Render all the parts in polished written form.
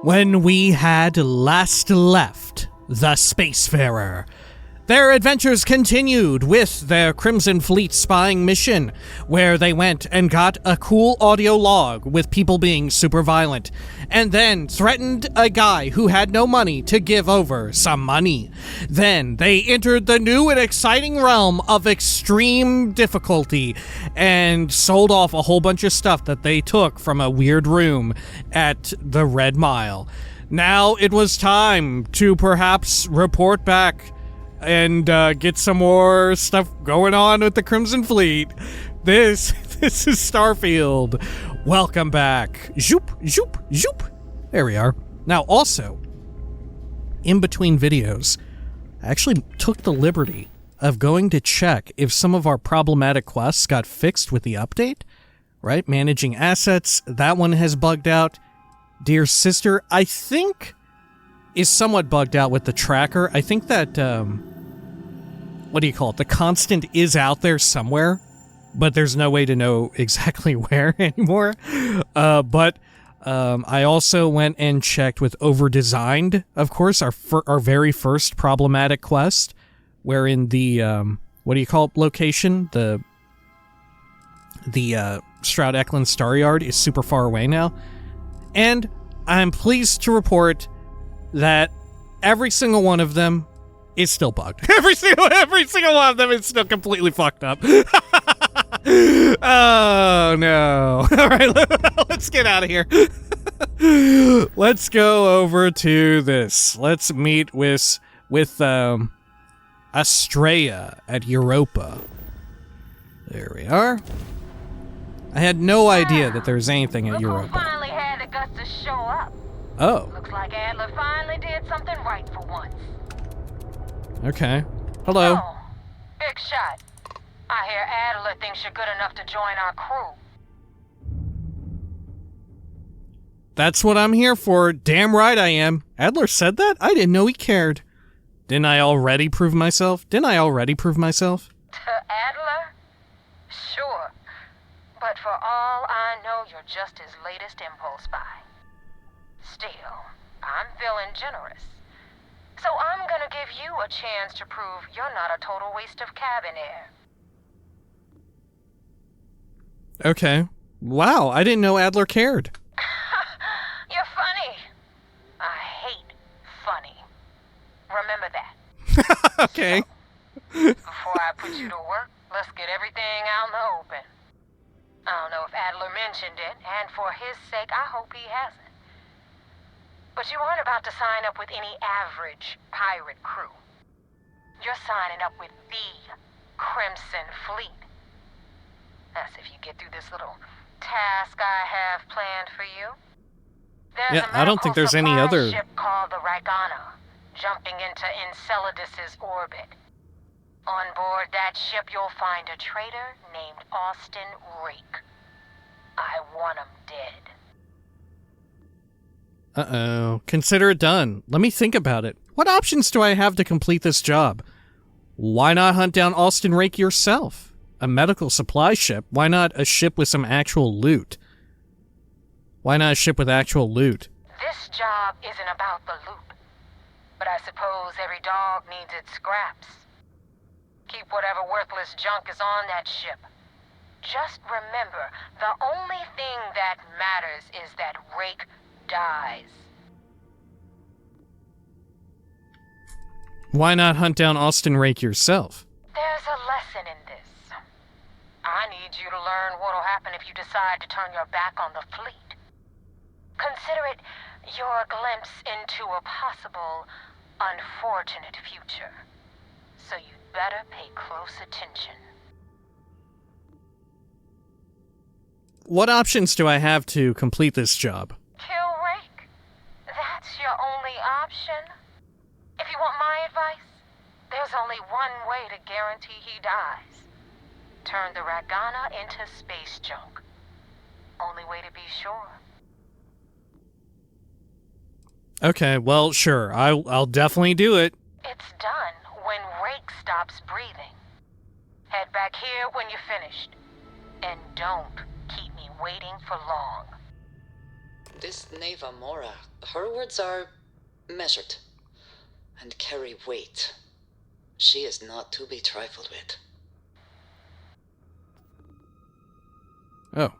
When we had last left the Spacefarer, their adventures continued with their Crimson Fleet spying mission, where they went and got a cool audio log with people being super violent, and then threatened a guy who had no money to give over some money. Then they entered the new and exciting realm of extreme difficulty and sold off a whole bunch of stuff that they took from a weird room at the Red Mile. Now it was time to perhaps report back and get some more stuff going on with the Crimson Fleet. This is Starfield. Welcome back. Zoop, zoop, zoop. There we are. Now, also, in between videos, I actually took the liberty of going to check if some of our problematic quests got fixed with the update, right? Managing assets, that one has bugged out. Dear Sister, I think is somewhat bugged out with the tracker. I think that, what do you call it? The constant is out there somewhere, but there's no way to know exactly where anymore. But I also went and checked with Overdesigned, of course, our very first problematic quest, wherein the, what do you call it, location? The Stroud Eklund Star Yard is super far away now. And I'm pleased to report that every single one of them is still bugged. Every single one of them is still completely fucked up. Oh, no. All right, let's get out of here. Let's go over to this. Let's meet with Estrella at Europa. There we are. I had no idea that there was anything at Europa. Finally had the guts to show up. Oh. Looks like Adler finally did something right for once. Okay. Hello. Oh, big shot. I hear Adler thinks you're good enough to join our crew. That's what I'm here for. Damn right I am. Adler said that? I didn't know he cared. Didn't I already prove myself? To Adler? Sure. But for all I know, you're just his latest impulse buy. Still, I'm feeling generous. So I'm gonna give you a chance to prove you're not a total waste of cabin air. Okay. Wow, I didn't know Adler cared. You're funny. I hate funny. Remember that. Okay. So, before I put you to work, let's get everything out in the open. I don't know if Adler mentioned it, and for his sake, I hope he hasn't. But you aren't about to sign up with any average pirate crew. You're signing up with the Crimson Fleet. That's if you get through this little task I have planned for you. There's Yeah, I don't think there's any other ship called the Ragana, jumping into Enceladus's orbit. On board that ship, you'll find a traitor named Austin Rake. I want him dead. Uh-oh. Consider it done. Let me think about it. What options do I have to complete this job? Why not hunt down Austin Rake yourself? A medical supply ship? Why not a ship with some actual loot? Why not a ship with actual loot? This job isn't about the loot. But I suppose every dog needs its scraps. Keep whatever worthless junk is on that ship. Just remember, the only thing that matters is that Rake dies. Why not hunt down Austin Rake yourself? There's a lesson in this. I need you to learn what'll happen if you decide to turn your back on the fleet. Consider it your glimpse into a possible, unfortunate future. So you'd better pay close attention. What options do I have to complete this job? Kill Rake? That's your only option? If you want my advice, there's only one way to guarantee he dies. Turn the Ragana into space junk. Only way to be sure. Okay, well, sure. I'll definitely do it. It's done when Rake stops breathing. Head back here when you're finished. And don't keep me waiting for long. This Naeva Mora, her words are measured and carry weight. She is not to be trifled with. Oh.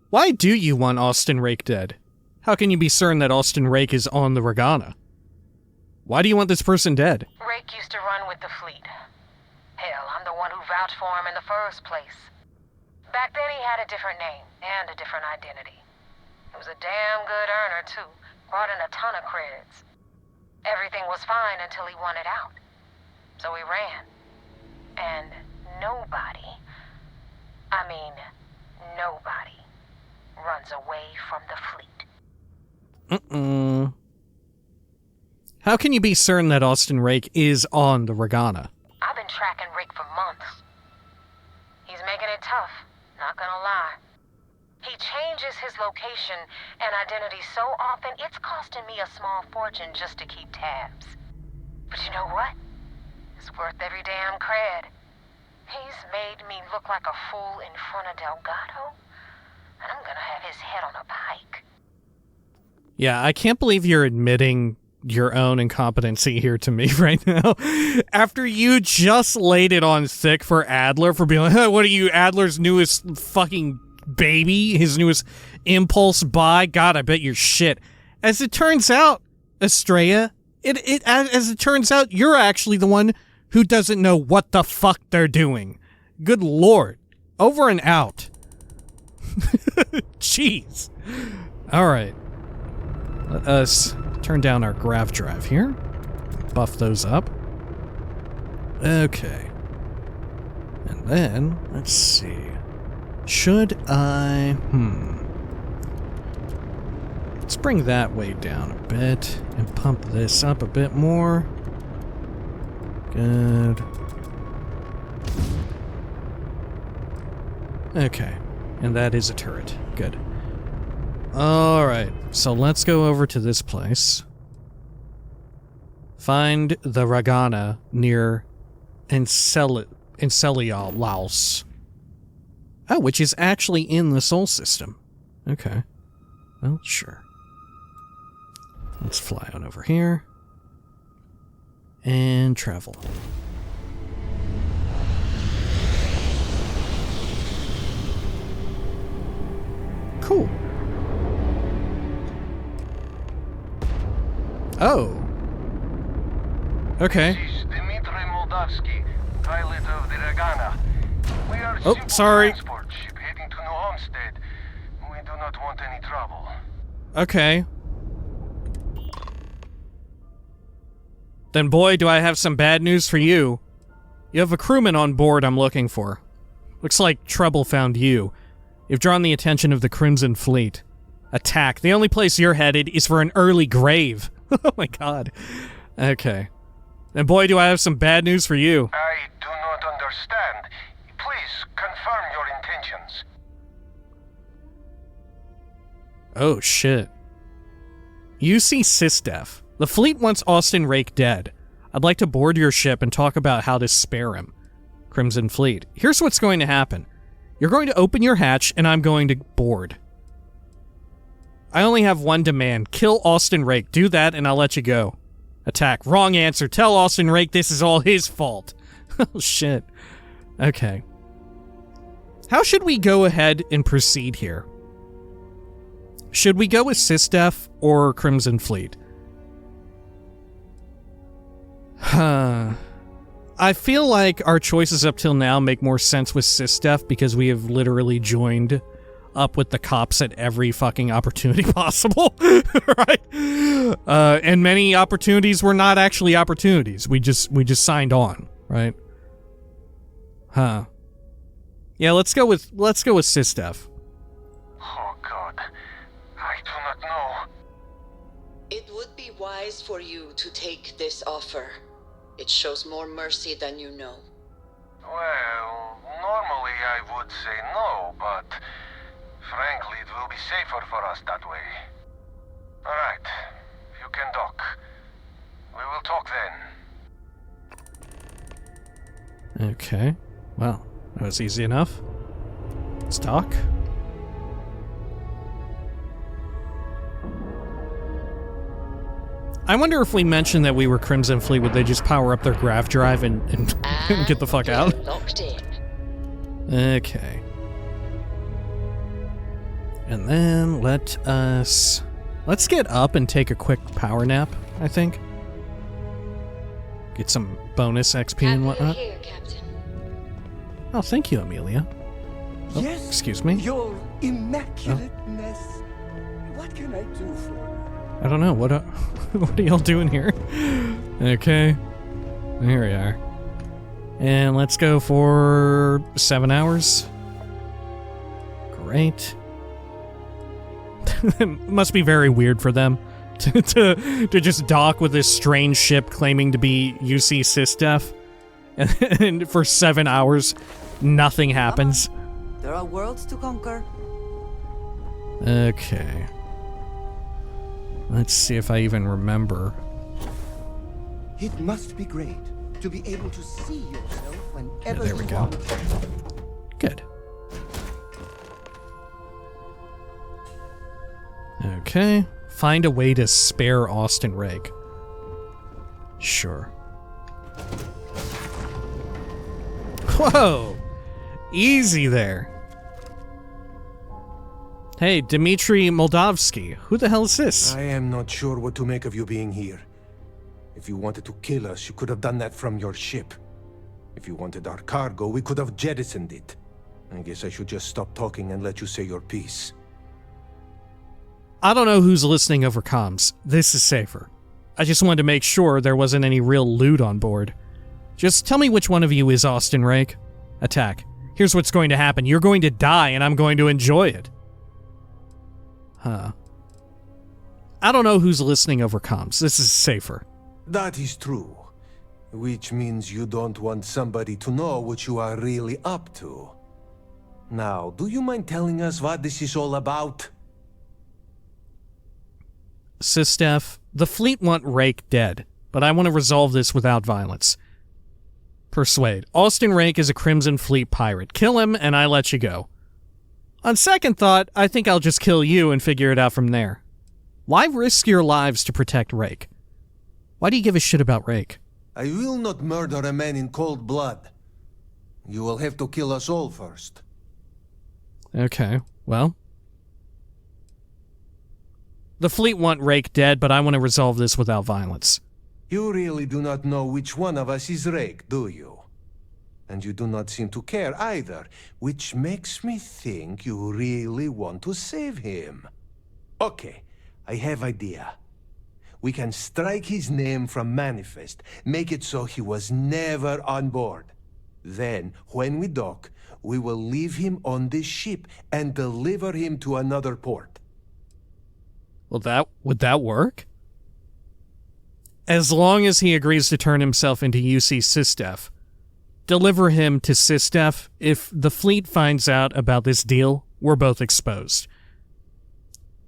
Why do you want Austin Rake dead? How can you be certain that Austin Rake is on the Regana? Why do you want this person dead? Rake used to run with the fleet. Hell, I'm the one who vouched for him in the first place. Back then he had a different name and a different identity. He was a damn good earner, too. Brought in a ton of creds. Everything was fine until he wanted out. So he ran. And nobody, nobody runs away from the fleet. How can you be certain that Austin Rake is on the Regana? I've been tracking Rake for months. He's making it tough, not gonna lie. He changes his location and identity so often, it's costing me a small fortune just to keep tabs. But you know what? It's worth every damn cred. He's made me look like a fool in front of Delgado, and I'm gonna have his head on a pike. Yeah, I can't believe you're admitting your own incompetency here to me right now. After you just laid it on thick for Adler for being like, hey, what are you, Adler's newest fucking baby? His newest impulse buy? God, I bet you're shit. As it turns out, Estrella, as it turns out, you're actually the one who doesn't know what the fuck they're doing. Good lord. Over and out. Jeez. Alright. Let us turn down our grav drive here. Buff those up. Okay. And then, let's see. Should I... Let's bring that weight down a bit and pump this up a bit more. Good. Okay. And that is a turret. Good. Alright, so let's go over to this place. Find the Regana near Encelialaus. Oh, which is actually in the Sol system. Okay. Well, sure. Let's fly on over here. And travel. Cool. Oh. Okay. This is Dmitry Moldavsky, pilot of the Regana. We are Oh, simple sorry. transport ship heading to New Homestead. We do not want any trouble. Okay. Then boy, do I have some bad news for you. You have a crewman on board I'm looking for. Looks like trouble found you. You've drawn the attention of the Crimson Fleet. Attack. The only place you're headed is for an early grave. Oh my god. Okay. Then boy, do I have some bad news for you. I do not understand. Please confirm your intentions. Oh shit. UC Sysdef. The fleet wants Austin Rake dead. I'd like to board your ship and talk about how to spare him. Crimson Fleet. Here's what's going to happen. You're going to open your hatch and I'm going to board. I only have one demand. Kill Austin Rake. Do that and I'll let you go. Attack. Wrong answer. Tell Austin Rake this is all his fault. Oh shit. Okay. How should we go ahead and proceed here? Should we go with Sysdef or Crimson Fleet? I feel like our choices up till now make more sense with Sysdef because we have literally joined up with the cops at every fucking opportunity possible, right? And many opportunities were not actually opportunities. We just signed on, right? Huh. Yeah, let's go with Sysdef. Oh God, I do not know. It would be wise for you to take this offer. It shows more mercy than you know. Well, normally I would say no, but frankly it will be safer for us that way. Alright, you can dock. We will talk then. Okay. Well, that was easy enough. Let's dock. I wonder if we mentioned that we were Crimson Fleet, would they just power up their grav drive and get the fuck out? Locked in. Okay. And then let's get up and take a quick power nap, I think. Get some bonus XP and whatnot. Here, Captain. Oh, thank you, Amelia. Oh, Yes, excuse me. Your immaculateness. What can I do for you? I don't know. What are y'all doing here? Okay. Here we are. And let's go for 7 hours. Great. It must be very weird for them to just dock with this strange ship claiming to be UC Sysdef, and for 7 hours, nothing happens. There are worlds to conquer. Okay. Let's see if I even remember. It must be great to be able to see yourself whenever There we you go. want. Good. Okay. Find a way to spare Austin Rake. Sure. Whoa! Easy there. Hey, Dmitry Moldavsky. Who the hell is this? I am not sure what to make of you being here. If you wanted to kill us, you could have done that from your ship. If you wanted our cargo, we could have jettisoned it. I guess I should just stop talking and let you say your piece. I don't know who's listening over comms. This is safer. I just wanted to make sure there wasn't any real loot on board. Just tell me which one of you is Austin Rake. Attack. Here's what's going to happen. You're going to die, and I'm going to enjoy it. Huh. I don't know who's listening over comms. This is safer. That is true. Which means you don't want somebody to know what you are really up to. Now, do you mind telling us what this is all about? Sysdef, the fleet want Rake dead, but I want to resolve this without violence. Persuade. Austin Rake is a Crimson Fleet pirate. Kill him, and I let you go. On second thought, I think I'll just kill you and figure it out from there. Why risk your lives to protect Rake? Why do you give a shit about Rake? I will not murder a man in cold blood. You will have to kill us all first. Okay, well. The fleet want Rake dead, but I want to resolve this without violence. You really do not know which one of us is Rake, do you? And you do not seem to care either, which makes me think you really want to save him. Okay, I have idea. We can strike his name from Manifest, make it so he was never on board. Then, when we dock, we will leave him on this ship and deliver him to another port. Well, would that work? As long as he agrees to turn himself into UC Sysdef. Deliver him to Sysdef. If the fleet finds out about this deal, we're both exposed.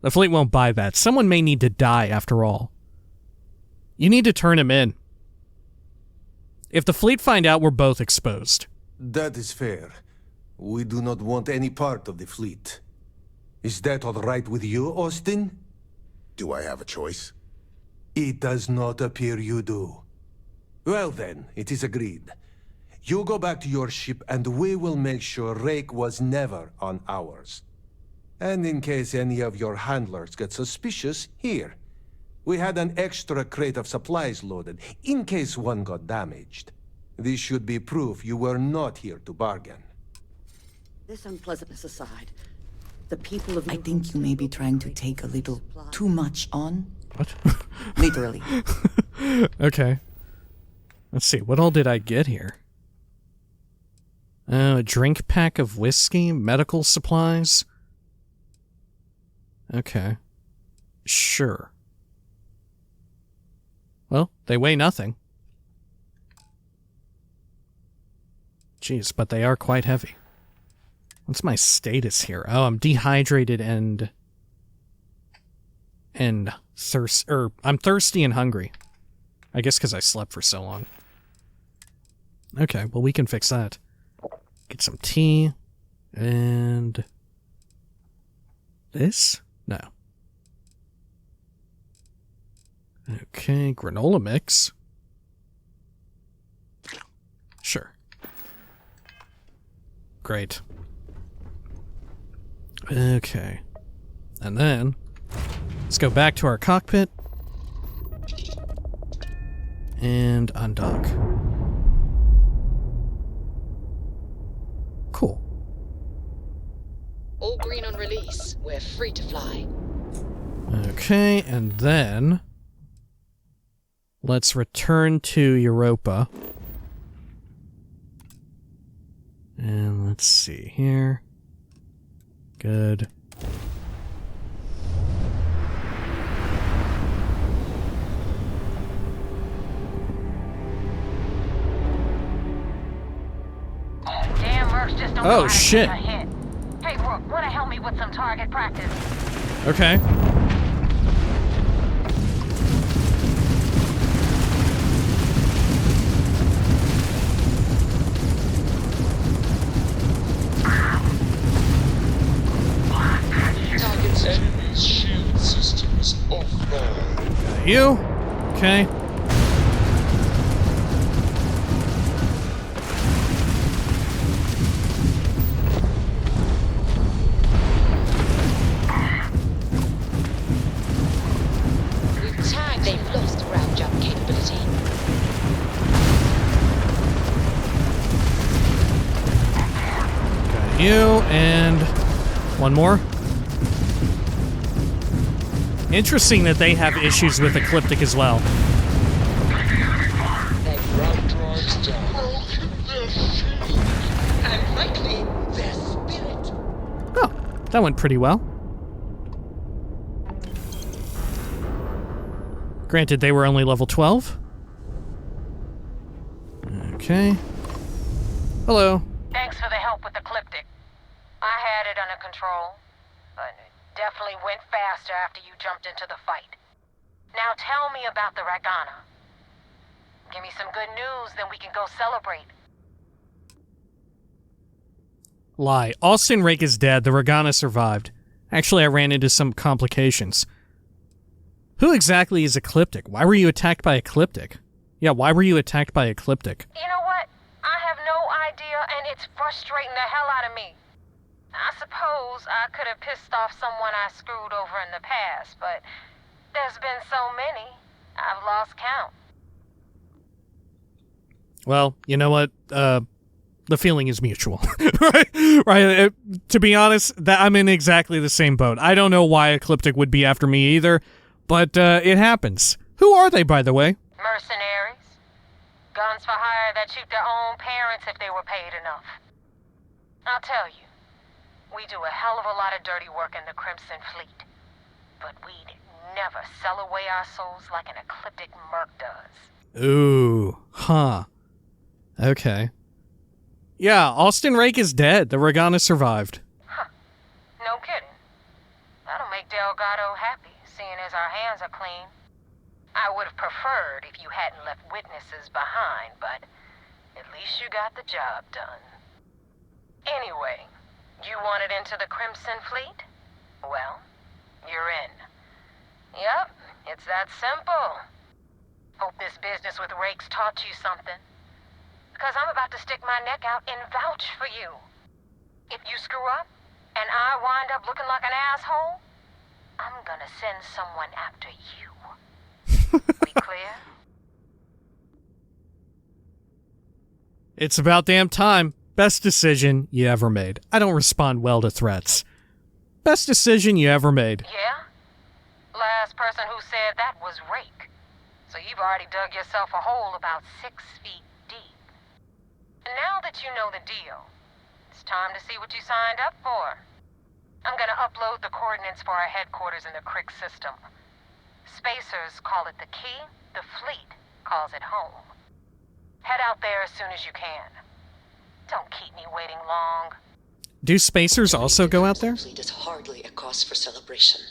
The fleet won't buy that. Someone may need to die after all. You need to turn him in. If the fleet find out, we're both exposed. That is fair. We do not want any part of the fleet. Is that all right with you, Austin? Do I have a choice? It does not appear you do. Well then, it is agreed. You go back to your ship and we will make sure Rake was never on ours. And in case any of your handlers get suspicious, here. We had an extra crate of supplies loaded, in case one got damaged. This should be proof you were not here to bargain. This unpleasantness aside, the people of... I think you may be trying to take a little too much on. What? Literally. Okay. Let's see, what all did I get here? A drink pack of whiskey, medical supplies. Okay. Sure. Well, they weigh nothing. Jeez, but they are quite heavy. What's my status here? Oh, I'm dehydrated and I'm thirsty and hungry. I guess because I slept for so long. Okay, well, we can fix that. Get some tea. And... this? No. Okay, granola mix. Sure. Great. Okay. And then, let's go back to our cockpit. And undock. Cool. All green on release. We're free to fly. Okay, and then let's return to Europa. And let's see here. Good. Damn mercs just don't know Oh, how to shit. take a hit. Hey, Rook, wanna help me with some target practice? Okay. Enemy's shield systems offline. Got you. Okay. We've tagged. They've lost ground jump capability. Got you, and one more. Interesting that they have issues with Ecliptic as well. They've run drives down. Broken their shield. And likely their spirit. Oh, that went pretty well. Granted, they were only level 12. Okay. Hello. Thanks for the help with Ecliptic. I had it under control, but it definitely went faster after you jumped into the fight. Now tell me about the Ragana. Give me some good news, then we can go celebrate. Lie. Austin Rake is dead. The Ragana survived. Actually, I ran into some complications. Who exactly is Ecliptic? Why were you attacked by Ecliptic? Yeah, why were you attacked by Ecliptic? You know what? I have no idea, and it's frustrating the hell out of me. I suppose I could have pissed off someone I screwed over in the past, but there's been so many, I've lost count. Well, you know what? The feeling is mutual. right? To be honest, I'm in exactly the same boat. I don't know why Ecliptic would be after me either, but it happens. Who are they, by the way? Mercenaries. Guns for hire that shoot their own parents if they were paid enough. I'll tell you, we do a hell of a lot of dirty work in the Crimson Fleet, but we'd never sell away our souls like an Ecliptic merc does. Ooh, huh. Okay. Yeah, Austin Rake is dead. The Ragana survived. Huh. No kidding. That'll make Delgado happy, seeing as our hands are clean. I would have preferred if you hadn't left witnesses behind, but at least you got the job done. Anyway, you wanted into the Crimson Fleet? Well, you're in. Yep, it's that simple. Hope this business with Rake's taught you something. Because I'm about to stick my neck out and vouch for you. If you screw up, and I wind up looking like an asshole, I'm gonna send someone after you. We clear? It's about damn time. Best decision you ever made. I don't respond well to threats. Best decision you ever made. Yeah? Last person who said that was Rake. So you've already dug yourself a hole about 6 feet deep. And now that you know the deal, it's time to see what you signed up for. I'm gonna upload the coordinates for our headquarters in the Crick system. Spacers call it the key, the fleet calls it home. Head out there as soon as you can. Don't keep me waiting long. Do spacers also go out there? The fleet is hardly a cause for celebration.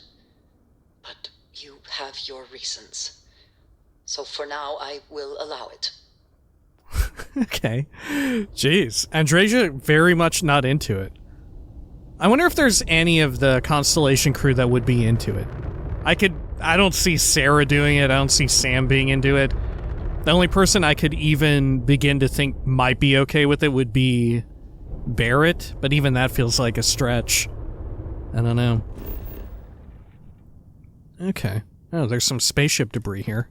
But you have your reasons. So for now, I will allow it. Okay. Jeez. Andreja very much not into it. I wonder if there's any of the Constellation crew that would be into it. I could I don't see Sarah doing it. I don't see Sam being into it. The only person I could even begin to think might be okay with it would be Barrett, but even that feels like a stretch. I don't know. Okay. Oh, there's some spaceship debris here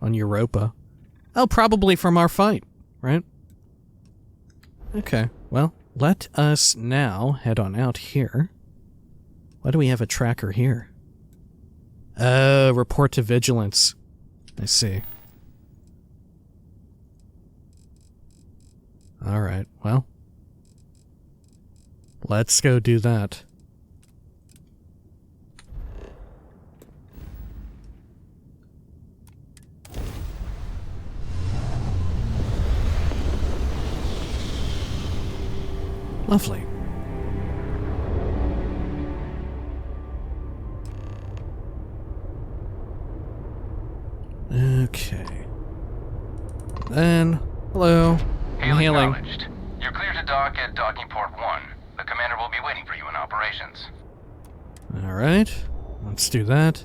on Europa. Oh, probably from our fight, right? Okay, well, let us now head on out here. Why do we have a tracker here? Report to Vigilance. I see. Alright, well. Let's go do that. Lovely. Okay. Then, hello. I'm healing. Acknowledged. You're clear to dock at docking port 1. The commander will be waiting for you in operations. Alright, let's do that.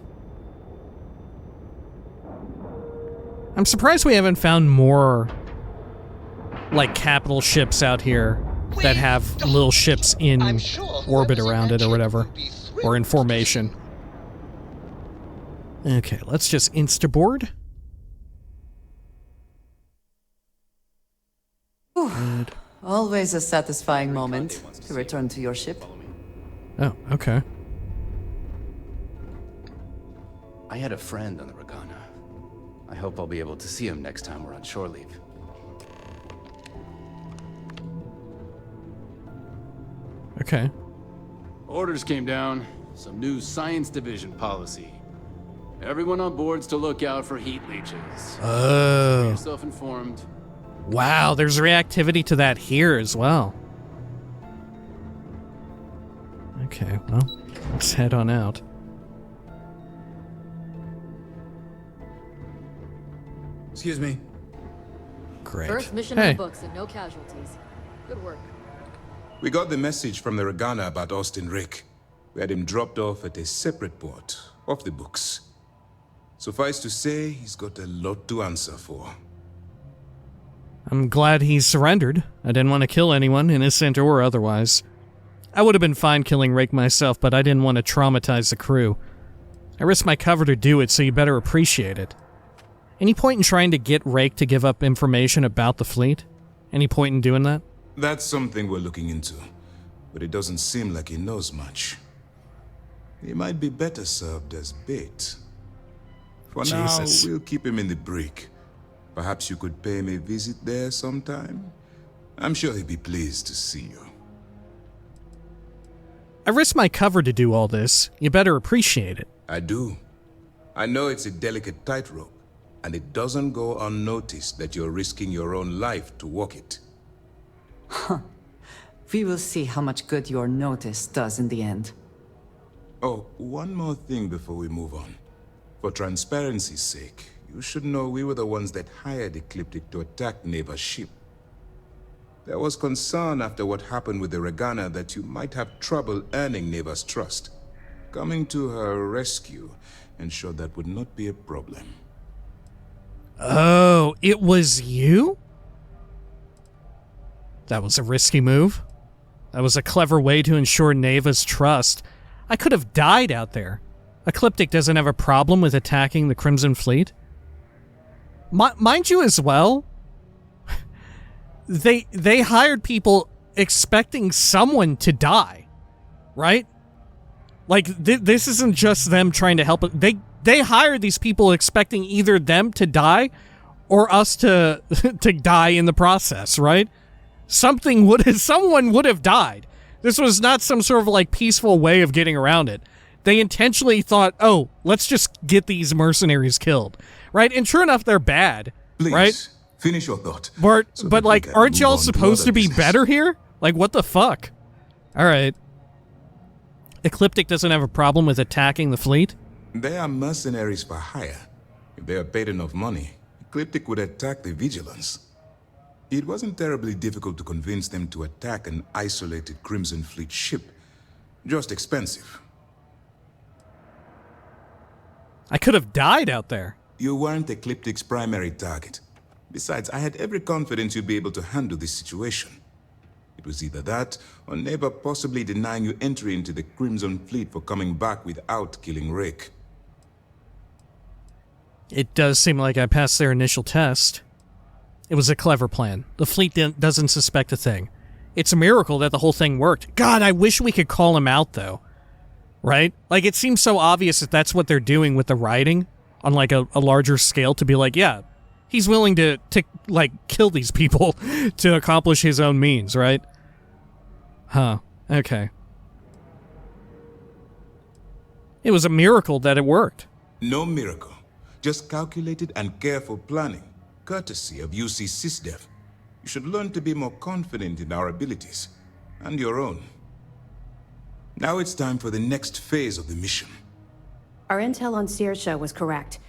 I'm surprised we haven't found more, like, capital ships out here that have little ships in orbit around it or whatever, or in formation. Okay, let's just instaboard. Good. Always a satisfying moment to return to your ship. Oh, okay. I had a friend on the Regana. I hope I'll be able to see him next time we're on shore leave. Okay. Orders came down. Some new science division policy. Everyone on board's to look out for heat leeches. Oh. Keep yourself informed. Wow, there's reactivity to that here as well. Okay, well, let's head on out. Excuse me. Great. First mission in the books and no casualties. Good work. We got the message from the Regana about Austin Rake. We had him dropped off at a separate port, off the books. Suffice to say, he's got a lot to answer for. I'm glad he surrendered. I didn't want to kill anyone, innocent or otherwise. I would have been fine killing Rake myself, but I didn't want to traumatize the crew. I risked my cover to do it, so you better appreciate it. Any point in trying to get Rake to give up information about the fleet? Any point in doing that? That's something we're looking into, but it doesn't seem like he knows much. He might be better served as bait. For Jesus. now, we'll keep him in the brig. Perhaps you could pay him a visit there sometime? I'm sure he'd be pleased to see you. I risked my cover to do all this. You better appreciate it. I do. I know it's a delicate tightrope, and it doesn't go unnoticed that you're risking your own life to walk it. Huh. We will see how much good your notice does in the end. Oh, one more thing before we move on. For transparency's sake, you should know we were the ones that hired Ecliptic to attack Naeva's ship. There was concern after what happened with the Regana that you might have trouble earning Naeva's trust. Coming to her rescue ensured that would not be a problem. Oh, it was you? That was a risky move. That was a clever way to ensure Naeva's trust. I could have died out there. Ecliptic doesn't have a problem with attacking the Crimson Fleet. Mind you as well, they hired people expecting someone to die, right? Like, this isn't just them trying to help. They hired these people expecting either them to die or us to to die in the process, right? Someone would have died. This was not some sort of like peaceful way of getting around it. They intentionally thought, oh, let's just get these mercenaries killed, right? And sure enough, they're bad, Please, right? Finish your thought. But like, aren't y'all supposed to be better here? Like, what the fuck? All right. Ecliptic doesn't have a problem with attacking the fleet? They are mercenaries for hire. If they are paid enough money, Ecliptic would attack the Vigilance. It wasn't terribly difficult to convince them to attack an isolated Crimson Fleet ship. Just expensive. I could have died out there. You weren't Ecliptic's primary target. Besides, I had every confidence you'd be able to handle this situation. It was either that, or Naeva possibly denying you entry into the Crimson Fleet for coming back without killing Rake. It does seem like I passed their initial test. It was a clever plan. The fleet doesn't suspect a thing. It's a miracle that the whole thing worked. God, I wish we could call him out, though. Right? Like, it seems so obvious that that's what they're doing with the writing on, like, a larger scale, to be like, yeah, he's willing to like, kill these people to accomplish his own means, right? Huh. Okay. It was a miracle that it worked. No miracle. Just calculated and careful planning, courtesy of UC SysDev. You should learn to be more confident in our abilities, and your own. Now it's time for the next phase of the mission. Our intel on Saoirse was correct.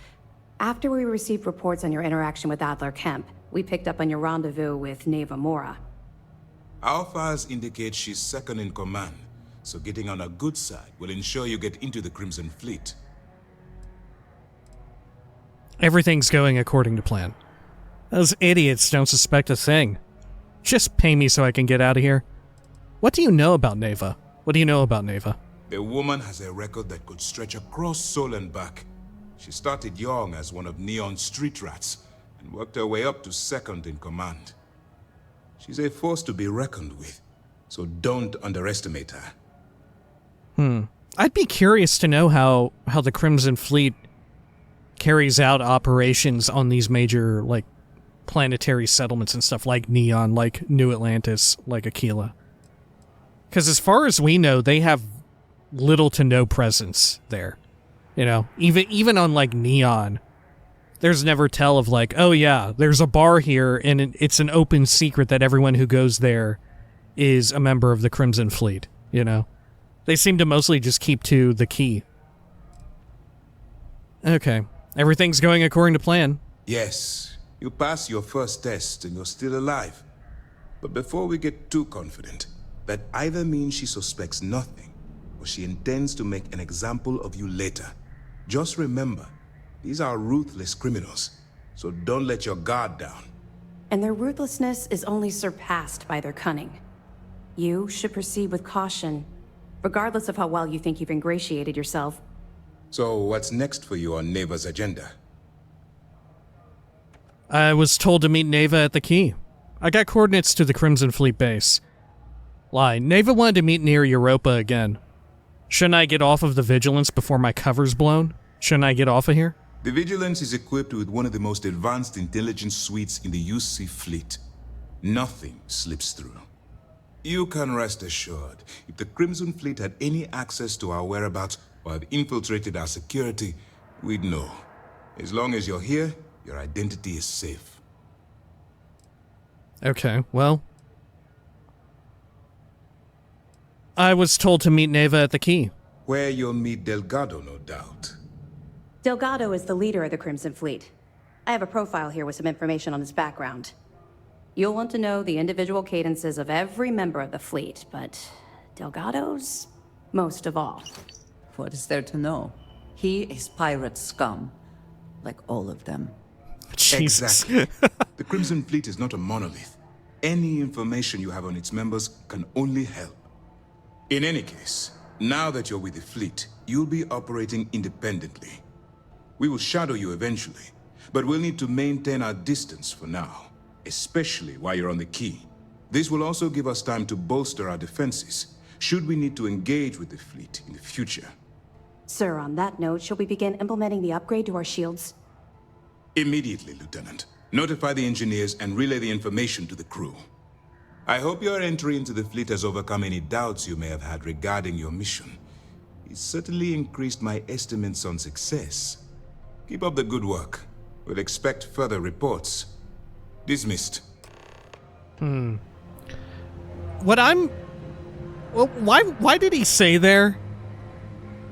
After we received reports on your interaction with Adler Kemp, we picked up on your rendezvous with Naeva Mora. Our files indicate she's second in command, so getting on her good side will ensure you get into the Crimson Fleet. Everything's going according to plan. Those idiots don't suspect a thing. Just pay me so I can get out of here. What do you know about Naeva? What do you know about Naeva? The woman has a record that could stretch across Sol and back. She started young as one of Neon's street rats, and worked her way up to second in command. She's a force to be reckoned with, so don't underestimate her. I'd be curious to know how the Crimson Fleet carries out operations on these major, like, planetary settlements and stuff, like Neon, like New Atlantis, like Aquila. Because as far as we know, they have little to no presence there. You know, even on, like, Neon, there's never tell of, like, oh yeah, there's a bar here, and it's an open secret that everyone who goes there is a member of the Crimson Fleet, you know? They seem to mostly just keep to the key. Okay. Everything's going according to plan. Yes, you passed your first test and you're still alive. But before we get too confident, that either means she suspects nothing, or she intends to make an example of you later. Just remember, these are ruthless criminals, so don't let your guard down. And their ruthlessness is only surpassed by their cunning. You should proceed with caution, regardless of how well you think you've ingratiated yourself. So what's next for you on Naeva's agenda? I was told to meet Naeva at the key. I got coordinates to the Crimson Fleet base. Lie, Naeva wanted to meet near Europa again. Shouldn't I get off of the Vigilance before my cover's blown? Shouldn't I get off of here? The Vigilance is equipped with one of the most advanced intelligence suites in the UC fleet. Nothing slips through. You can rest assured, if the Crimson Fleet had any access to our whereabouts or have infiltrated our security, we'd know. As long as you're here, your identity is safe. Okay, well, I was told to meet Naeva at the key. Where you'll meet Delgado, no doubt. Delgado is the leader of the Crimson Fleet. I have a profile here with some information on his background. You'll want to know the individual cadences of every member of the fleet, but Delgado's most of all. What is there to know? He is pirate scum, like all of them. Jesus. Exactly. The Crimson Fleet is not a monolith. Any information you have on its members can only help. In any case, now that you're with the fleet, you'll be operating independently. We will shadow you eventually, but we'll need to maintain our distance for now, especially while you're on the key. This will also give us time to bolster our defenses, should we need to engage with the fleet in the future. Sir, on that note, shall we begin implementing the upgrade to our shields? Immediately, Lieutenant. Notify the engineers and relay the information to the crew. I hope your entry into the fleet has overcome any doubts you may have had regarding your mission. It certainly increased my estimates on success. Keep up the good work. We'll expect further reports. Dismissed. What I'm... Well, why did he say there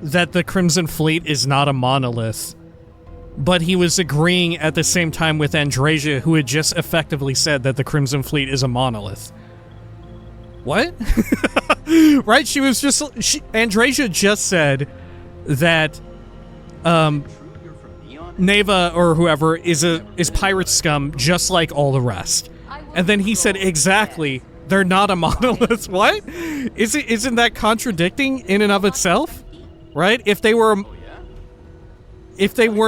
that the Crimson Fleet is not a monolith? But he was agreeing at the same time with Andreja, who had just effectively said that the Crimson Fleet is a monolith. What? Right? Andreja just said that, Naeva or whoever is pirate scum just like all the rest. And then he said exactly, they're not a monolith. What? Isn't that contradicting in and of itself? Right? If they were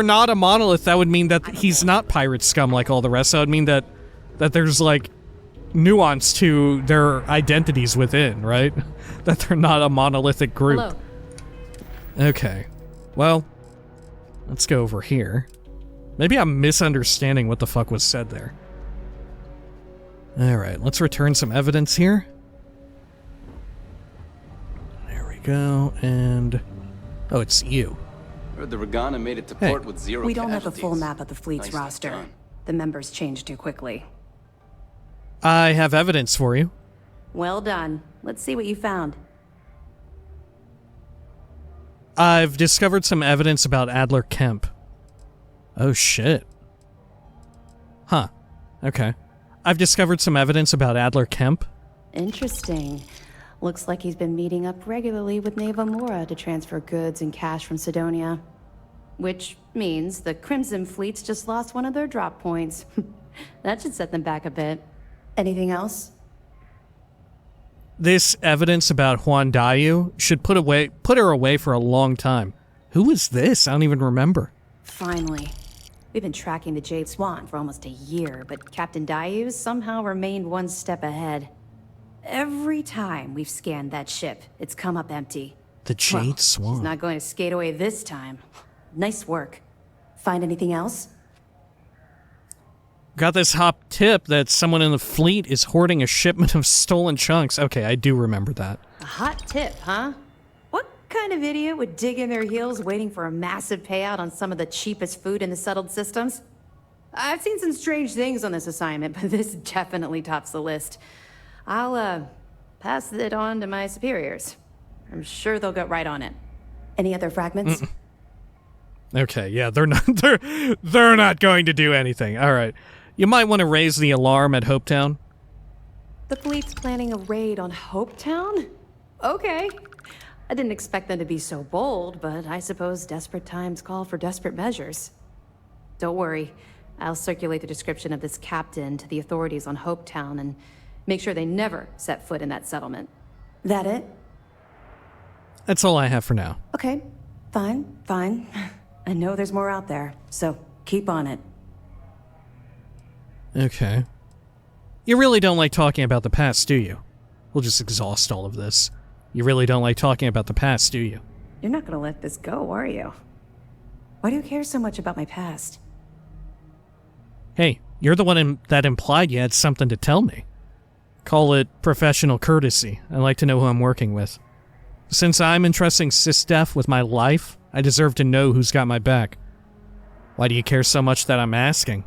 not a monolith, that would mean that he's not pirate scum like all the rest. That would mean that there's like nuance to their identities within, right? That they're not a monolithic group. Hello. Okay. Well, let's go over here. Maybe I'm misunderstanding what the fuck was said there. Alright, let's return some evidence here. There we go, and... oh, it's you. Heard the Regana made it to port with zero We don't have a casualties. full map of the fleet's Nicely roster. done. The members changed too quickly. I have evidence for you. Well done. Let's see what you found. I've discovered some evidence about Adler Kemp. Oh shit. Huh. Okay. I've discovered some evidence about Adler Kemp. Interesting. Looks like he's been meeting up regularly with Naeva Mora to transfer goods and cash from Sidonia. Which means the Crimson Fleet's just lost one of their drop points. That should set them back a bit. Anything else? This evidence about Juan Dayu should put her away for a long time. Who is this? I don't even remember. Finally. We've been tracking the Jade Swan for almost a year, but Captain Dayu somehow remained one step ahead. Every time we've scanned that ship, it's come up empty. The Jade Swan. She's not going to skate away this time. Nice work. Find anything else? Got this hot tip that someone in the fleet is hoarding a shipment of stolen chunks. Okay, I do remember that. A hot tip, huh? What kind of idiot would dig in their heels waiting for a massive payout on some of the cheapest food in the settled systems? I've seen some strange things on this assignment, but this definitely tops the list. I'll, pass it on to my superiors. I'm sure they'll get right on it. Any other fragments? Okay, yeah, they're not going to do anything. All right. You might want to raise the alarm at Hopetown. The fleet's planning a raid on Hopetown? Okay. I didn't expect them to be so bold, but I suppose desperate times call for desperate measures. Don't worry. I'll circulate the description of this captain to the authorities on Hopetown and make sure they never set foot in that settlement. That it? That's all I have for now. Okay. Fine. I know there's more out there, so keep on it. Okay. You really don't like talking about the past, do you? We'll just exhaust all of this. You really don't like talking about the past, do you? You're not gonna let this go, are you? Why do you care so much about my past? Hey, you're the one that implied you had something to tell me. Call it professional courtesy. I like to know who I'm working with. Since I'm entrusting SysDef with my life, I deserve to know who's got my back. Why do you care so much that I'm asking?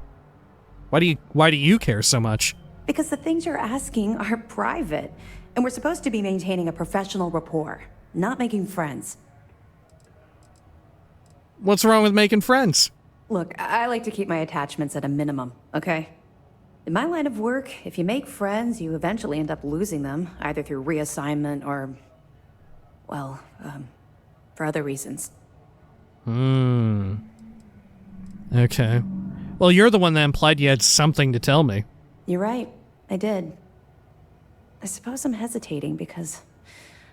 Why do you care so much? Because the things you're asking are private, and we're supposed to be maintaining a professional rapport, not making friends. What's wrong with making friends? Look, I like to keep my attachments at a minimum, okay? In my line of work, if you make friends, you eventually end up losing them, either through reassignment or, well, for other reasons. Okay. Well, you're the one that implied you had something to tell me. You're right, I did. I suppose I'm hesitating because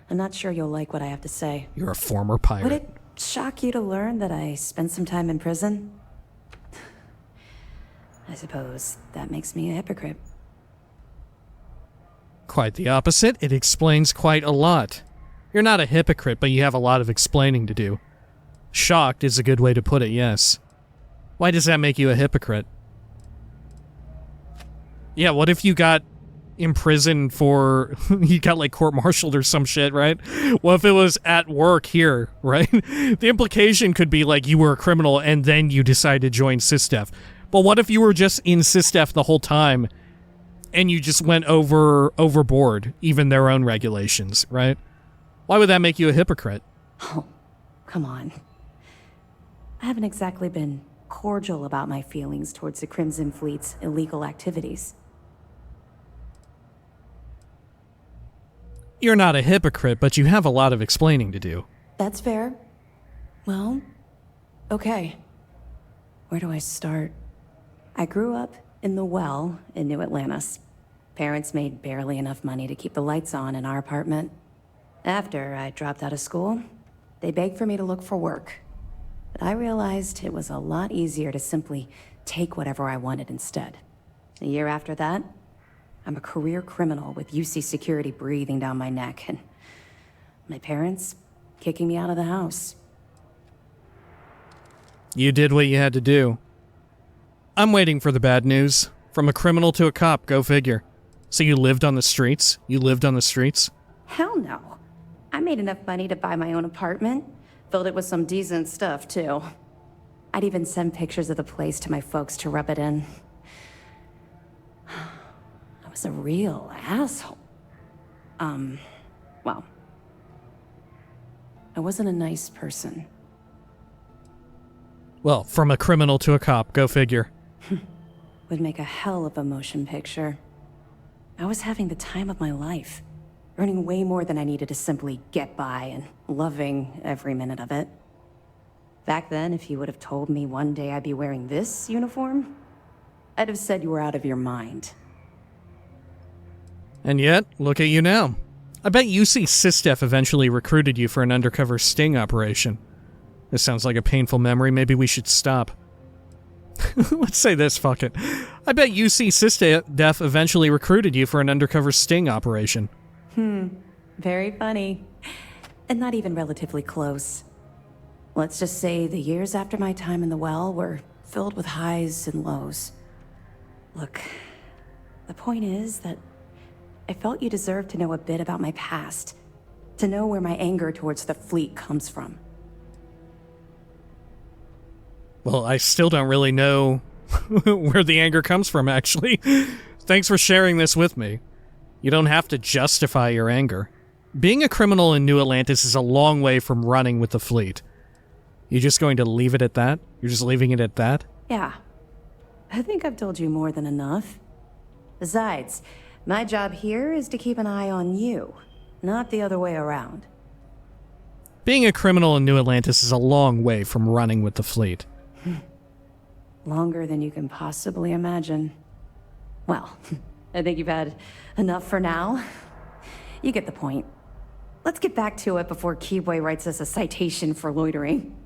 I'm not sure you'll like what I have to say. You're a former pirate. Would it shock you to learn that I spent some time in prison? I suppose that makes me a hypocrite. Quite the opposite. It explains quite a lot. You're not a hypocrite, but you have a lot of explaining to do. Shocked is a good way to put it, yes. Why does that make you a hypocrite? Yeah, what if you got imprisoned for... you got, like, court-martialed or some shit, right? What if it was at work here, right? The implication could be, like, you were a criminal and then you decided to join SysDef. But what if you were just in SysDef the whole time and you just went overboard, even their own regulations, right? Why would that make you a hypocrite? Oh, come on. I haven't exactly been cordial about my feelings towards the Crimson Fleet's illegal activities. You're not a hypocrite, but you have a lot of explaining to do. That's fair. Well, okay. Where do I start? I grew up in the Well in New Atlantis. Parents made barely enough money to keep the lights on in our apartment. After I dropped out of school, they begged for me to look for work. But I realized it was a lot easier to simply take whatever I wanted instead. A year after that, I'm a career criminal with UC security breathing down my neck, and my parents kicking me out of the house. You did what you had to do. I'm waiting for the bad news. From a criminal to a cop, go figure. So you lived on the streets? You lived on the streets? Hell no. I made enough money to buy my own apartment. Filled it with some decent stuff, too. I'd even send pictures of the place to my folks to rub it in. I was a real asshole. Well, I wasn't a nice person. Well, from a criminal to a cop, go figure. Would make a hell of a motion picture. I was having the time of my life, earning way more than I needed to simply get by and loving every minute of it. Back then, if you would have told me one day I'd be wearing this uniform, I'd have said you were out of your mind. And yet, look at you now. I bet UC SysDef eventually recruited you for an undercover sting operation. This sounds like a painful memory. Maybe we should stop. Let's say this, fuck it. I bet UC SysDef eventually recruited you for an undercover sting operation. Very funny. And not even relatively close. Let's just say the years after my time in the Well were filled with highs and lows. Look, the point is that I felt you deserved to know a bit about my past, to know where my anger towards the fleet comes from. Well, I still don't really know where the anger comes from, actually. Thanks for sharing this with me. You don't have to justify your anger. Being a criminal in New Atlantis is a long way from running with the fleet. You just going to leave it at that? You're just leaving it at that? Yeah. I think I've told you more than enough. Besides, my job here is to keep an eye on you, not the other way around. Being a criminal in New Atlantis is a long way from running with the fleet. Longer than you can possibly imagine. Well, I think you've had enough for now. You get the point. Let's get back to it before Keyboy writes us a citation for loitering.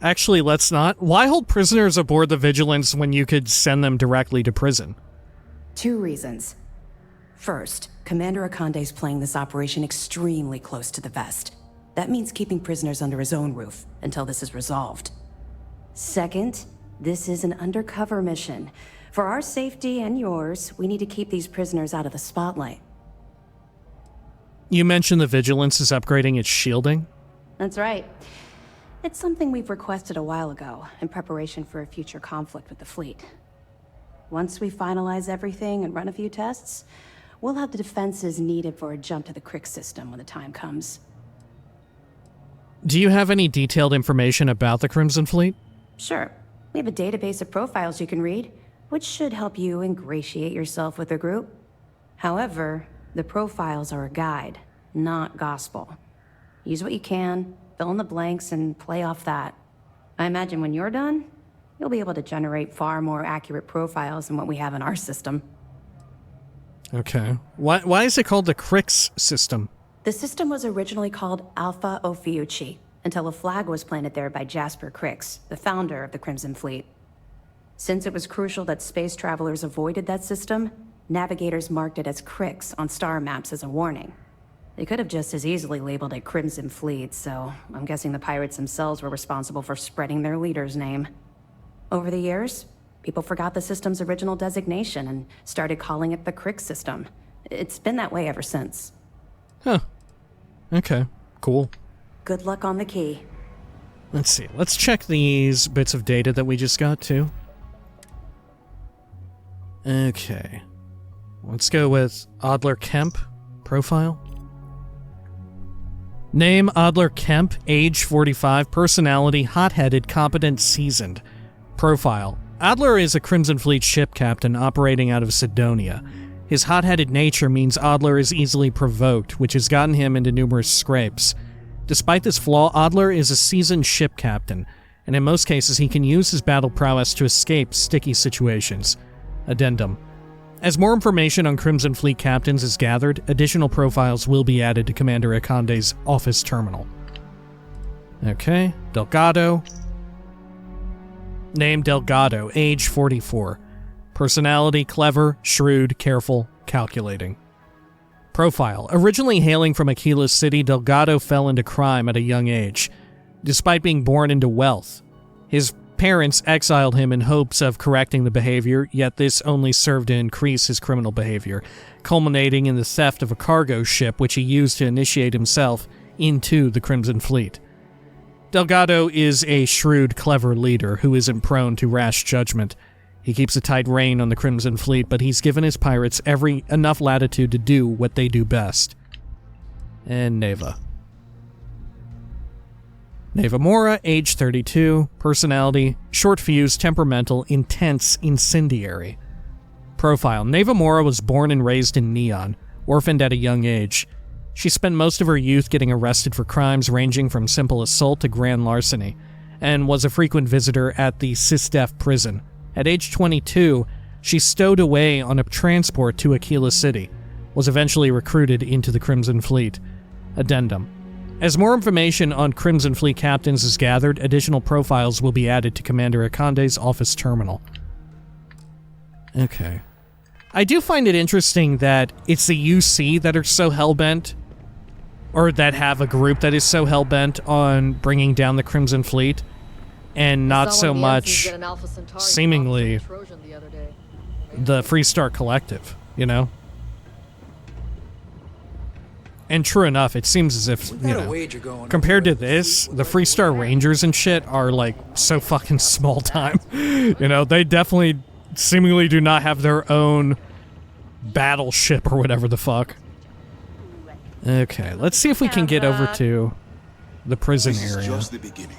Actually, let's not. Why hold prisoners aboard the Vigilance when you could send them directly to prison? 2 reasons. First, Commander Akande's playing this operation extremely close to the vest. That means keeping prisoners under his own roof until this is resolved. Second, this is an undercover mission. For our safety and yours, we need to keep these prisoners out of the spotlight. You mentioned the Vigilance is upgrading its shielding? That's right. It's something we've requested a while ago, in preparation for a future conflict with the fleet. Once we finalize everything and run a few tests, we'll have the defenses needed for a jump to the Crick system when the time comes. Do you have any detailed information about the Crimson Fleet? Sure. We have a database of profiles you can read, which should help you ingratiate yourself with the group. However, the profiles are a guide, not gospel. Use what you can, fill in the blanks, and play off that. I imagine when you're done, you'll be able to generate far more accurate profiles than what we have in our system. Okay. Why is it called the Crix system? The system was originally called Alpha Ophiuchi, until a flag was planted there by Jasper Crix, the founder of the Crimson Fleet. Since it was crucial that space travelers avoided that system, navigators marked it as Crix on star maps as a warning. They could have just as easily labeled it Crimson Fleet, so I'm guessing the pirates themselves were responsible for spreading their leader's name. Over the years, people forgot the system's original designation and started calling it the Crix system. It's been that way ever since. Huh. Okay, cool. Good luck on the key. Let's see. Let's check these bits of data that we just got, too. Okay. Let's go with Adler Kemp profile. Name, Adler Kemp, age 45, personality, hot-headed, competent, seasoned. Profile. Adler is a Crimson Fleet ship captain operating out of Sidonia. His hot-headed nature means Adler is easily provoked, which has gotten him into numerous scrapes. Despite this flaw, Adler is a seasoned ship captain, and in most cases he can use his battle prowess to escape sticky situations. Addendum. As more information on Crimson Fleet captains is gathered, additional profiles will be added to Commander Akande's office terminal. Okay, Delgado. Name Delgado, age 44. Personality, clever, shrewd, careful, calculating. Profile. Originally hailing from Aquila City, Delgado fell into crime at a young age. Despite being born into wealth, his parents exiled him in hopes of correcting the behavior, yet this only served to increase his criminal behavior, culminating in the theft of a cargo ship which he used to initiate himself into the Crimson Fleet. Delgado is a shrewd, clever leader who isn't prone to rash judgment. He keeps a tight rein on the Crimson Fleet, but he's given his pirates enough latitude to do what they do best. And Naeva. Naeva Mora, age 32, personality, short fuse, temperamental, intense, incendiary. Profile. Naeva Mora was born and raised in Neon, orphaned at a young age. She spent most of her youth getting arrested for crimes ranging from simple assault to grand larceny, and was a frequent visitor at the SysDef prison. At age 22, she stowed away on a transport to Aquila City, was eventually recruited into the Crimson Fleet. Addendum. As more information on Crimson Fleet captains is gathered, additional profiles will be added to Commander Akande's office terminal. Okay. I do find it interesting that it's the UC that are so hellbent, or that have a group that is so hellbent on bringing down the Crimson Fleet, and not so much, seemingly, the Freestar Collective, you know? And true enough, it seems as if, you know, compared to this, the Freestar Rangers and shit are, like, so fucking small time. You know, they definitely seemingly do not have their own battleship or whatever the fuck. Okay, let's see if we can get over to the prison area. Just the beginning,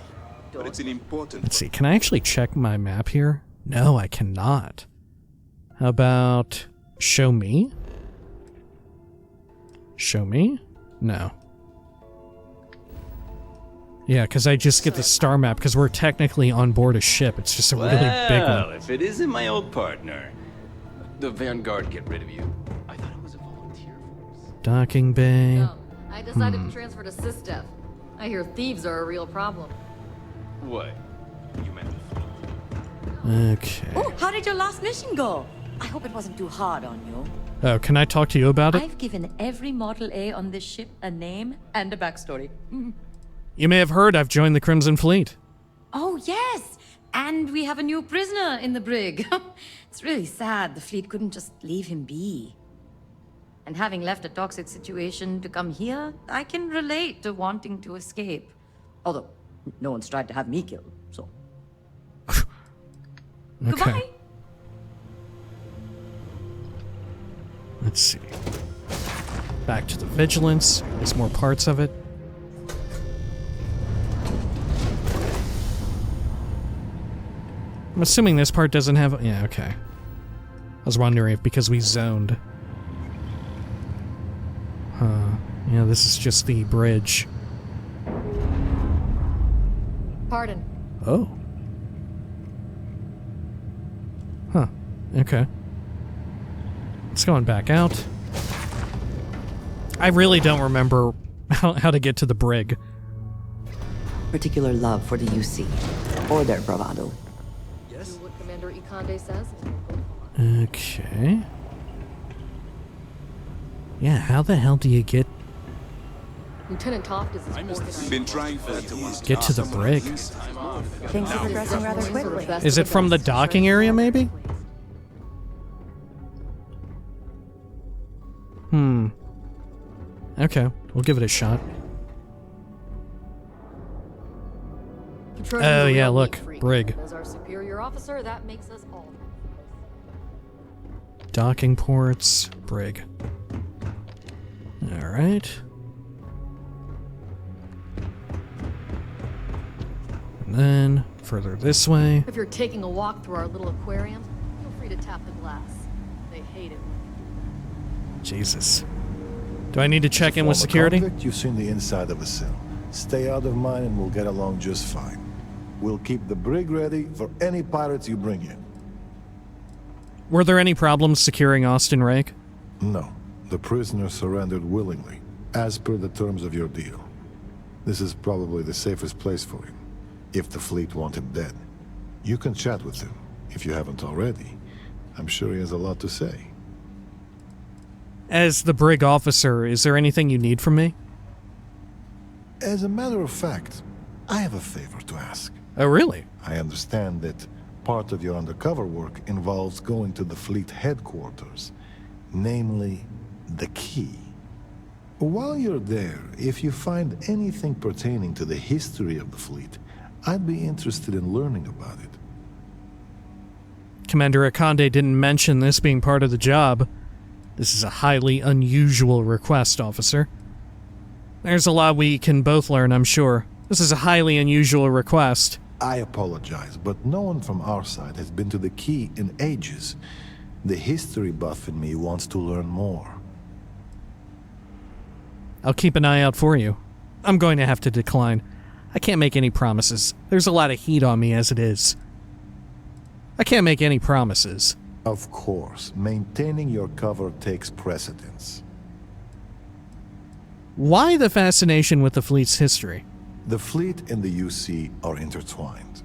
but it's an important. Let's see, can I actually check my map here? No, I cannot. How about show me? Show me? No. Yeah, because I just get the star map because we're technically on board a ship. It's just a really big one. Well, if it isn't my old partner, the Vanguard get rid of you. I thought it was a volunteer force. Docking bay. No, I decided to transfer to SysDef. I hear thieves are a real problem. What? You meant the fleet? Okay. Oh, how did your last mission go? I hope it wasn't too hard on you. Oh, can I talk to you about it? I've given every Model A on this ship a name and a backstory. You may have heard I've joined the Crimson Fleet. Oh, yes! And we have a new prisoner in the brig. It's really sad the fleet couldn't just leave him be. And having left a toxic situation to come here, I can relate to wanting to escape. Although, no one's tried to have me killed, so... Okay. Goodbye! Let's see. Back to the Vigilance. There's more parts of it. I'm assuming this part doesn't have... Yeah, okay. I was wondering if because we zoned. Huh. Yeah, this is just the bridge. Pardon. Oh. Huh. Okay. It's going back out. I really don't remember how to get to the brig. Particular love for the UC. Or their bravado. Yes? Do what Commander Ikande says. Okay. Yeah, how the hell do you get... Lieutenant Toft is his been trying for get to the brig? Things are progressing rather quickly. Is it from the docking area, maybe? Okay, we'll give it a shot. Oh yeah, look, brig. As our superior officer, that makes us all. Docking ports, brig. All right. And then further this way. If you're taking a walk through our little aquarium, feel free to tap the glass. They hate it. Jesus. Do I need to check in with security? Convict, you've seen the inside of a cell. Stay out of mine and we'll get along just fine. We'll keep the brig ready for any pirates you bring in. Were there any problems securing Austin Rake? No. The prisoner surrendered willingly, as per the terms of your deal. This is probably the safest place for him, if the fleet want him dead. You can chat with him, if you haven't already. I'm sure he has a lot to say. As the brig officer, is there anything you need from me? As a matter of fact, I have a favor to ask. Oh, really? I understand that part of your undercover work involves going to the fleet headquarters, namely, the key. While you're there, if you find anything pertaining to the history of the fleet, I'd be interested in learning about it. Commander Akande didn't mention this being part of the job. This is a highly unusual request, officer. There's a lot we can both learn, I'm sure. This is a highly unusual request. I apologize, but no one from our side has been to the key in ages. The history buff in me wants to learn more. I'll keep an eye out for you. I'm going to have to decline. I can't make any promises. There's a lot of heat on me as it is. I can't make any promises. Of course, maintaining your cover takes precedence. Why the fascination with the fleet's history? The fleet and the UC are intertwined,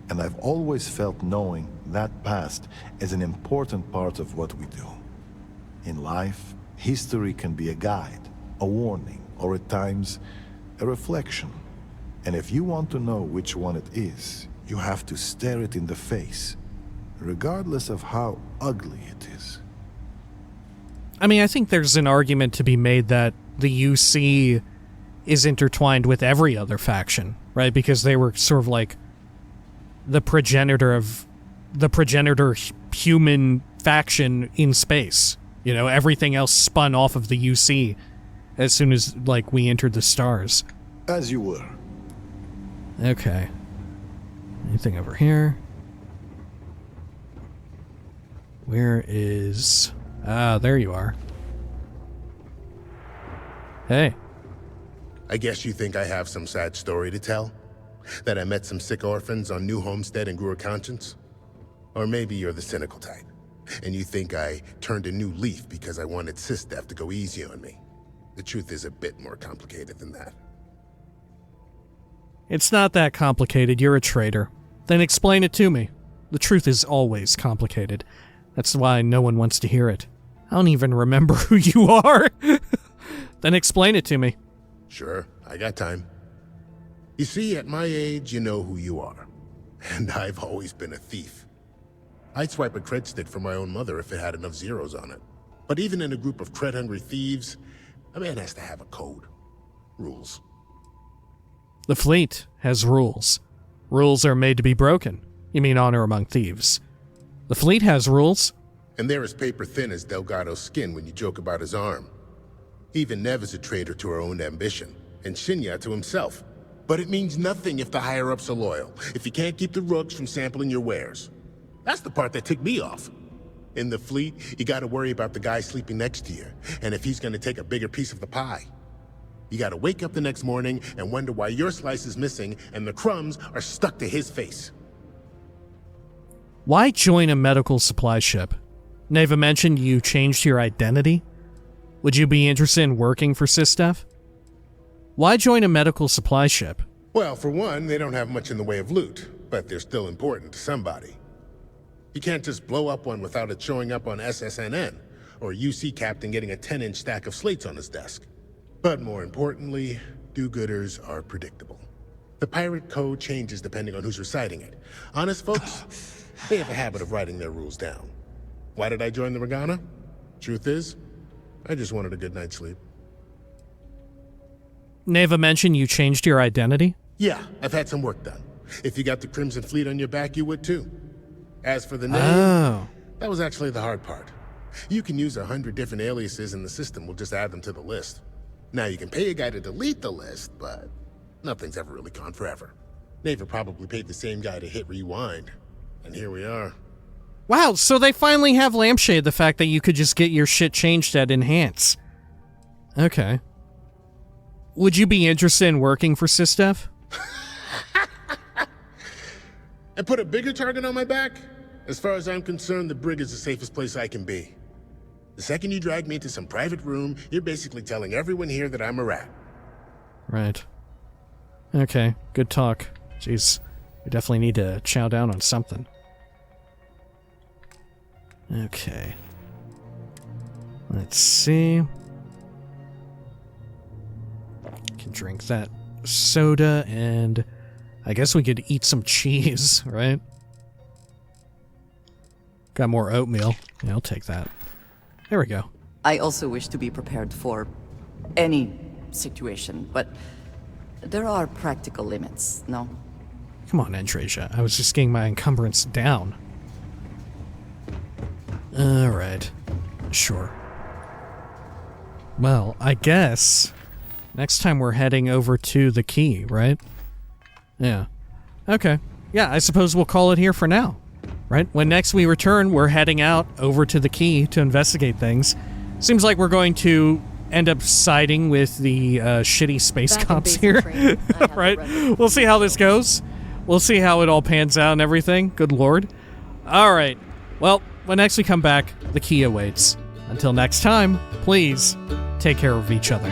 and I've always felt knowing that past as an important part of what we do. In life, history can be a guide, a warning, or at times, a reflection. And if you want to know which one it is, you have to stare it in the face, regardless of how ugly it is. I mean, I think there's an argument to be made that the UC is intertwined with every other faction, right? Because they were sort of like the progenitor human faction in space. You know, everything else spun off of the UC as soon as, like, we entered the stars. As you were. Okay. Anything over here? Where is... Ah, there you are. Hey. I guess you think I have some sad story to tell? That I met some sick orphans on New Homestead and grew a conscience? Or maybe you're the cynical type, and you think I turned a new leaf because I wanted SysDef to go easy on me. The truth is a bit more complicated than that. It's not that complicated. You're a traitor. Then explain it to me. The truth is always complicated. That's why no one wants to hear it. I don't even remember who you are. Then explain it to me. Sure, I got time. You see, at my age, you know who you are. And I've always been a thief. I'd swipe a cred stick for my own mother if it had enough zeros on it. But even in a group of cred-hungry thieves, a man has to have a code. Rules. The fleet has rules. Rules are made to be broken. You mean honor among thieves. The fleet has rules. And they're as paper-thin as Delgado's skin when you joke about his arm. Even Neva's a traitor to her own ambition, and Shinya to himself. But it means nothing if the higher-ups are loyal, if you can't keep the rooks from sampling your wares. That's the part that ticked me off. In the fleet, you gotta worry about the guy sleeping next to you, and if he's gonna take a bigger piece of the pie. You gotta wake up the next morning and wonder why your slice is missing and the crumbs are stuck to his face. Why join a medical supply ship? Naeva mentioned you changed your identity. Would you be interested in working for SysDef? Why join a medical supply ship? Well, for one, they don't have much in the way of loot, but they're still important to somebody. You can't just blow up one without it showing up on SSNN, or a UC captain getting a 10-inch stack of slates on his desk. But more importantly, do-gooders are predictable. The pirate code changes depending on who's reciting it. Honest folks, they have a habit of writing their rules down. Why did I join the Regana? Truth is, I just wanted a good night's sleep. Naeva mentioned you changed your identity? Yeah, I've had some work done. If you got the Crimson Fleet on your back, you would too. As for the name, that was actually the hard part. You can use 100 different aliases and the system will just add them to the list. Now you can pay a guy to delete the list, but nothing's ever really gone forever. Naeva probably paid the same guy to hit rewind, and here we are. Wow, so they finally have Lampshade, the fact that you could just get your shit changed at Enhance. Okay. Would you be interested in working for SysDef? And put a bigger target on my back? As far as I'm concerned, the brig is the safest place I can be. The second you drag me into some private room, you're basically telling everyone here that I'm a rat. Right. Okay, good talk. Jeez, we definitely need to chow down on something. Okay. Let's see. Can drink that soda, and I guess we could eat some cheese, right? Got more oatmeal. Yeah, I'll take that. There we go. I also wish to be prepared for any situation, but there are practical limits, no? Come on, Andresia. I was just getting my encumbrance down. Alright. Sure. Well, I guess next time we're heading over to the key, right? Yeah. Okay. Yeah, I suppose we'll call it here for now. Right? When next we return, we're heading out over to the key to investigate things. Seems like we're going to end up siding with the shitty space cops here. Right? We'll see how this goes. We'll see how it all pans out and everything. Good lord. Alright. Well, when next we come back, the key awaits. Until next time, please take care of each other.